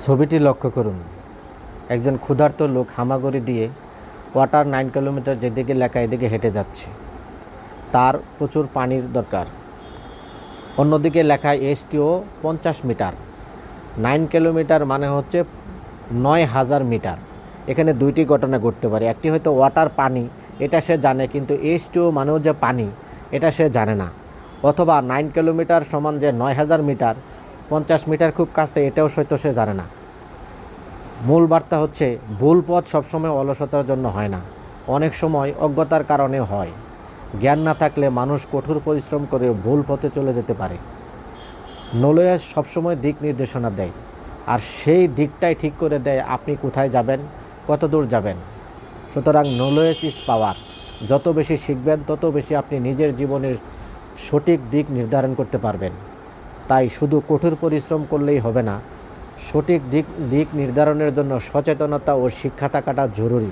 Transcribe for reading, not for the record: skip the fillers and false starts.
ছবিটি লক্ষ্য করুন। একজন ক্ষুধার্ত লোক হামাগুড়ি দিয়ে ওয়াটার 9 কিলোমিটার যেদিকে লেখা এদিকে হেঁটে যাচ্ছে। তার প্রচুর পানির দরকার। অন্যদিকে লেখা H2O 50 মিটার। 9 কিলোমিটার মানে হচ্ছে 9000 মিটার। এখানে দুইটি ঘটনা ঘটতে পারে। একটি হয়তো ওয়াটার পানি, এটা সে জানে, কিন্তু H2O মানেও যে পানি এটা সে জানে না। অথবা 9 কিলোমিটার সমান যে 9000 মিটার, 50 মিটার খুব কাছে, এটাও হয়তো সে জানে না। মূল বার্তা হচ্ছে ভুল পথ সবসময় অলসতার জন্য হয় না, অনেক সময় অজ্ঞতার কারণে হয়। জ্ঞান না থাকলে মানুষ কঠোর পরিশ্রম করে ভুল পথে চলে যেতে পারে। নলেজ সবসময় দিক নির্দেশনা দেয়, আর সেই দিকটাই ঠিক করে দেয় আপনি কোথায় যাবেন, কত দূর যাবেন। সুতরাং নলেজ ইজ পাওয়ার। যত বেশি শিখবেন তত বেশি আপনি নিজের জীবনের সঠিক দিক নির্ধারণ করতে পারবেন। তাই শুধু কঠোর পরিশ্রম করলেই হবে না, সঠিক দিক নির্ধারণের জন্য সচেতনতা ও শিক্ষা থাকাটা জরুরি।